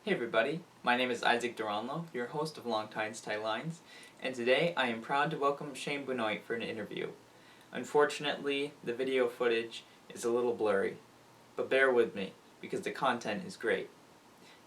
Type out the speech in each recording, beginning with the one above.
Hey everybody, my name is Isaac Duranlo, your host of Long Tines Tight Lines, and today I am proud to welcome Shane Benoit for an interview. Unfortunately, the video footage is a little blurry, but bear with me, because the content is great.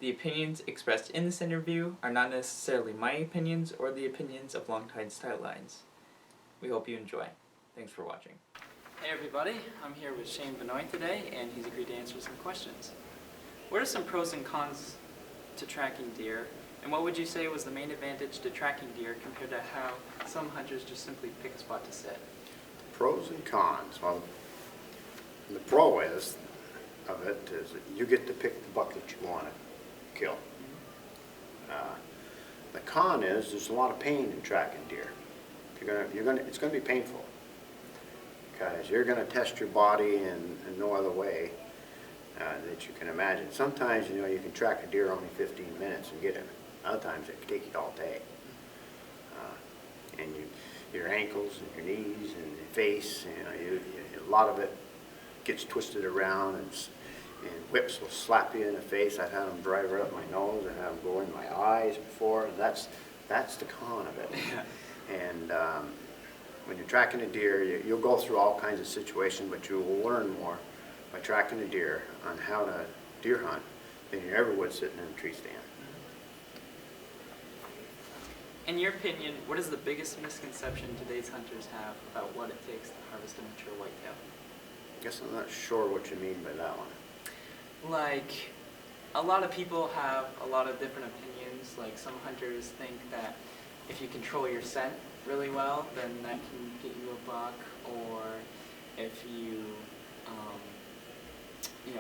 The opinions expressed in this interview are not necessarily my opinions or the opinions of Long Tines Tight Lines. We hope you enjoy. Thanks for watching. Hey everybody, I'm here with Shane Benoit today, and he's agreed to answer some questions. What are some pros and cons to tracking deer, and what would you say was the main advantage to tracking deer compared to how some hunters just simply pick a spot to sit? Pros and cons. Well, the pro is of it is that you get to pick the buck that you want to kill. The con is there's a lot of pain in tracking deer. It's gonna be painful because you're gonna test your body in no other way that you can imagine. Sometimes you can track a deer only 15 minutes and get him. Other times it can take you all day. And your ankles and your knees and your face, a lot of it gets twisted around, and whips will slap you in the face. I've had them drive right up my nose. I've had them go in my eyes before. That's the con of it. And when you're tracking a deer, you'll go through all kinds of situations, but you will learn more by tracking a deer on how to deer hunt than you ever would sitting in a tree stand. In your opinion, what is the biggest misconception today's hunters have about what it takes to harvest a mature whitetail? I guess I'm not sure what you mean by that one. Like, a lot of people have a lot of different opinions. Like, some hunters think that if you control your scent really well, then that can get you a buck, or if you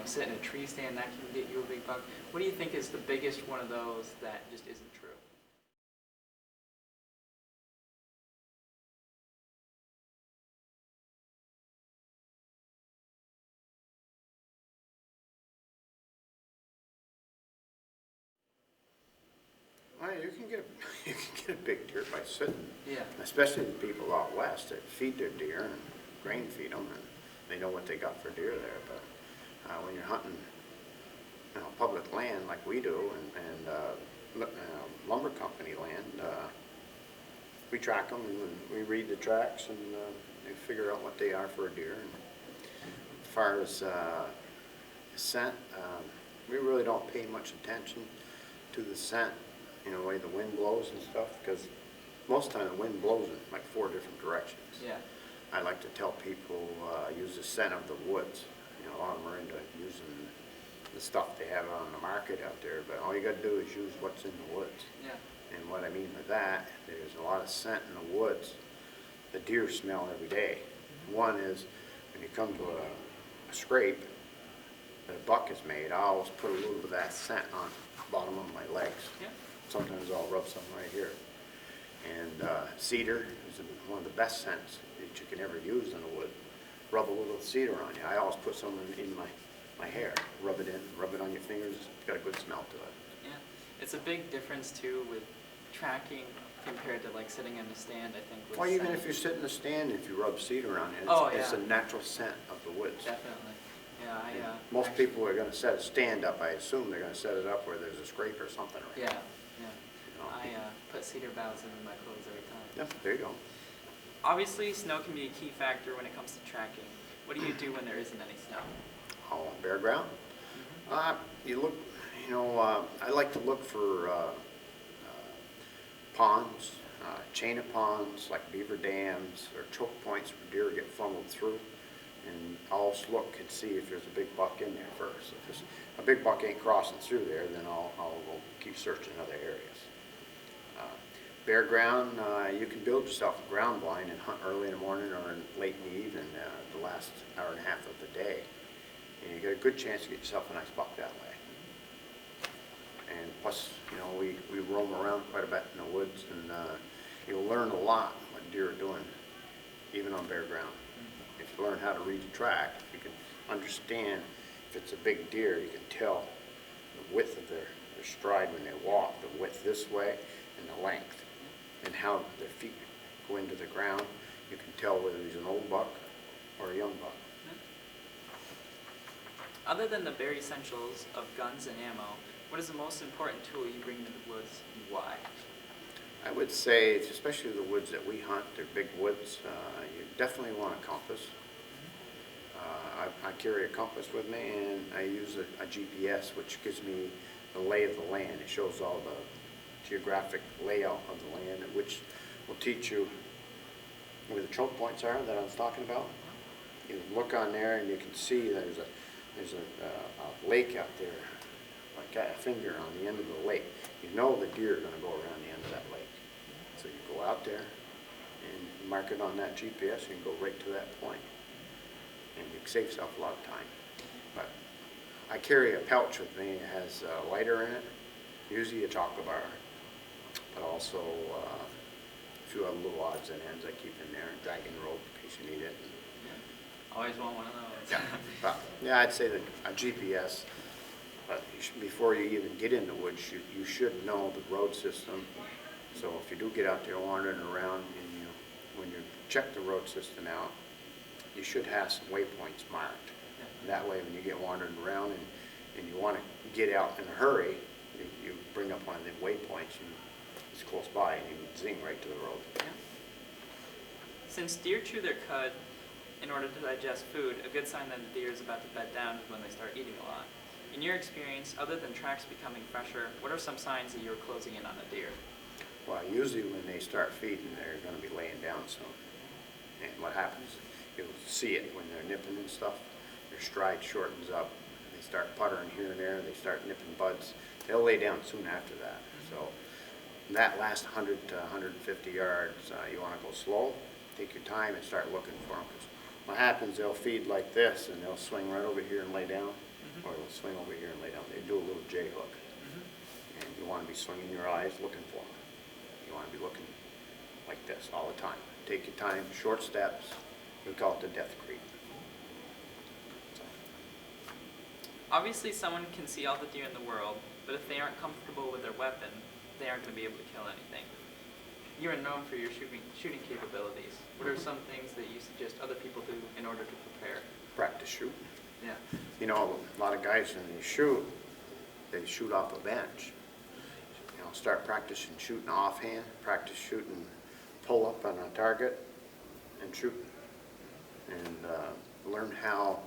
sit in a tree stand, that can get you a big buck. What do you think is the biggest one of those that just isn't true? Well, you can get a big deer by sitting. Yeah. Especially the people out west that feed their deer and grain feed them, and they know what they got for deer there. But when you're hunting, public land like we do, and lumber company land, we track them and we read the tracks and we figure out what they are for a deer. And as far as scent, we really don't pay much attention to the scent, the way the wind blows and stuff, because most of the time the wind blows in like 4 different directions. Yeah. I like to tell people use the scent of the woods. A lot of them are into using the stuff they have on the market out there, but all you got to do is use what's in the woods. Yeah. And what I mean by that, there's a lot of scent in the woods the deer smell every day. One is when you come to a scrape that a buck has made, I always put a little of that scent on the bottom of my legs. Yeah. Sometimes I'll rub some right here. And cedar is one of the best scents that you can ever use in the wood. Rub a little cedar on you. I always put some in my hair. Rub it on your fingers. It's got a good smell to it. Yeah. It's a big difference too with tracking compared to like sitting in a stand, I think. With Well, even scent. if you sit in a stand, if you rub cedar on it, it's a natural scent of the woods. Definitely. Yeah, most people are going to set a stand up. I assume they're going to set it up where there's a scrape or something. Right? Yeah. I put cedar boughs in my clothes every time. Yeah, there you go. Obviously, snow can be a key factor when it comes to tracking. What do you do when there isn't any snow? Oh, bare ground. You look. I like to look for ponds, chain of ponds like beaver dams or choke points where deer get funneled through. And I'll look and see if there's a big buck in there first. If a big buck ain't crossing through there, then I'll go keep searching other areas. Bare ground, you can build yourself a ground blind and hunt early in the morning or late in the evening, the last hour and a half of the day. And you get a good chance to get yourself a nice buck that way. And plus, we roam around quite a bit in the woods, and you'll learn a lot what deer are doing, even on bare ground. If you learn how to read the track, you can understand if it's a big deer, you can tell the width of their stride when they walk, the width this way and the length, and how their feet go into the ground. You can tell whether he's an old buck or a young buck. Other than the bare essentials of guns and ammo, What is the most important tool you bring into the woods and why? I would say, especially the woods that we hunt, they're big woods, you definitely want a compass. I carry a compass with me, and I use a GPS, which gives me the lay of the land. It shows all the geographic layout of the land, which will teach you where the choke points are that I was talking about. You look on there, and you can see there's a lake out there, like a finger on the end of the lake. You know the deer are going to go around the end of that lake. So you go out there and mark it on that GPS, you can go right to that point. And you save yourself a lot of time. But I carry a pouch with me. It has a lighter in it, usually a chocolate bar, but also a few other little odds and ends I keep in there, a dragon rope in case you need it. Yeah. Always want one of those. Yeah, I'd say that a GPS, but before you even get in the woods, you should know the road system. So if you do get out there wandering around, and when you check the road system out, you should have some waypoints marked. That way, when you get wandering around and you want to get out in a hurry, you bring up one of the waypoints and it's close by, and you can zing right to the road. Yeah. Since deer chew their cud in order to digest food, a good sign that the deer is about to bed down is when they start eating a lot. In your experience, other than tracks becoming fresher, what are some signs that you're closing in on a deer? Well, usually when they start feeding, they're going to be laying down soon. And what happens, you'll see it when they're nipping and stuff. Their stride shortens up. They start puttering here and there. They start nipping buds. They'll lay down soon after that. So that last 100 to 150 yards, you want to go slow, take your time, and start looking for them. Because what happens, they'll feed like this, and they'll swing right over here and lay down, or they'll swing over here and lay down. They do a little J hook. And you want to be swinging your eyes looking for them. You want to be looking like this all the time. Take your time, short steps. We call it the death creep. So. Obviously, someone can see all the deer in the world, but if they aren't comfortable with their weapon, they aren't going to be able to kill anything. You are known for your shooting capabilities. What are some things that you suggest other people do in order to prepare? Practice shooting. Yeah. You know, a lot of guys, when they shoot off a bench. You know, start practicing shooting offhand, practice shooting pull up on a target and shoot. And learn how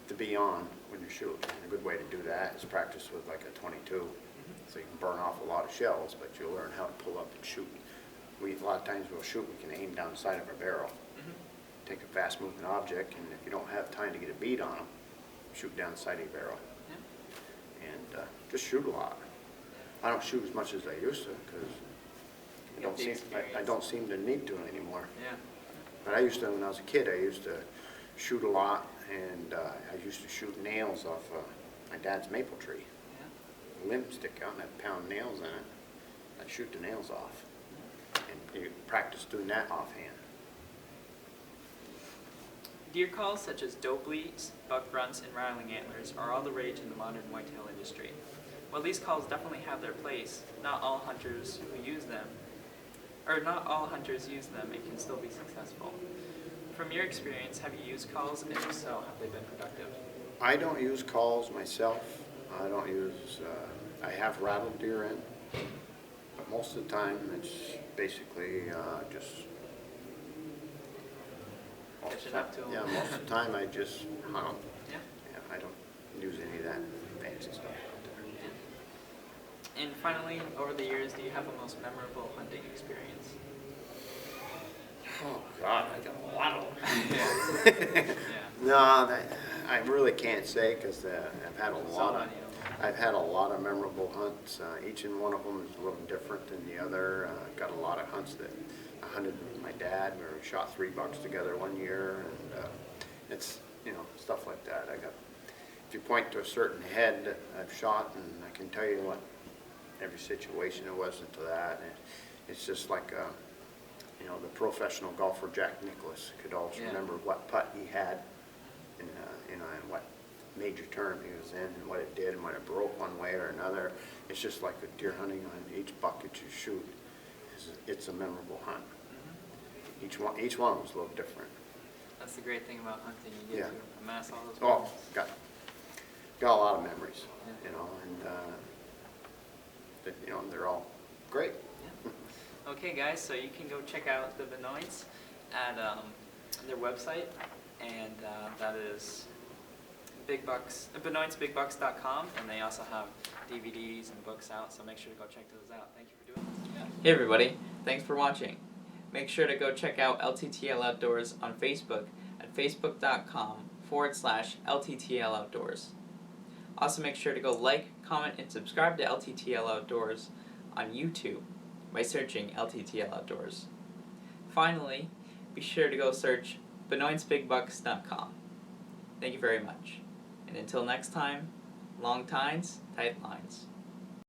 to be on when you shoot. And a good way to do that is practice with like a 22. So you can burn off a lot of shells, but you'll learn how to pull up and shoot. A lot of times we'll shoot, we can aim down the side of our barrel. Take a fast moving object, and if you don't have time to get a bead on them, shoot down the side of your barrel. And just shoot a lot. I don't shoot as much as I used to because I don't seem to need to anymore. Yeah. But I used to, when I was a kid, I used to shoot a lot, and I used to shoot nails off my dad's maple tree. The limbs stick out, and I'd pound nails in it. I'd shoot the nails off. And you practice doing that offhand. Deer calls such as doe bleats, buck grunts, and rattling antlers are all the rage in the modern whitetail industry. While these calls definitely have their place, not all hunters use them and can still be successful. From your experience, have you used calls, and if so, have they been productive? I don't use calls myself. I don't use, I have rattled deer in, but most of the time it's basically just... Catching up to them. Yeah, most of the time I just hunt them. Yeah. Yeah, I don't use any of that fancy stuff out there. Yeah. And finally, over the years, do you have a most memorable hunting experience? Oh God, I got a lot of them. Yeah. No, I really can't say because I've had a lot of. I've had a lot of memorable hunts. Each and one of them is a little different than the other. Got a lot of hunts that I hunted with my dad, where we shot 3 bucks together one year, and it's stuff like that. If you point to a certain head that I've shot, and I can tell you what every situation it was into that. And it's just like the professional golfer Jack Nicklaus could always remember what putt he had, and and what major term he was in, and what it did, and when it broke one way or another. It's just like with deer hunting. On each buck that you shoot, it's a memorable hunt. Each one was a little different. That's the great thing about hunting. You get to amass all those Oh, got a lot of memories, you know, and you know, they're all great. Yeah. Okay, guys, so you can go check out the Benoits at their website, and that is benoitsbigbucks.com, and they also have DVDs and books out, so make sure to go check those out. Thank you for doing this. Yeah. Hey everybody, thanks for watching. Make sure to go check out LTTL Outdoors on Facebook at facebook.com/LTTL Outdoors. Also make sure to go like, comment, and subscribe to LTTL Outdoors on YouTube by searching LTTL Outdoors. Finally, be sure to go search benoitsbigbucks.com. Thank you very much. And until next time, long tines, tight lines.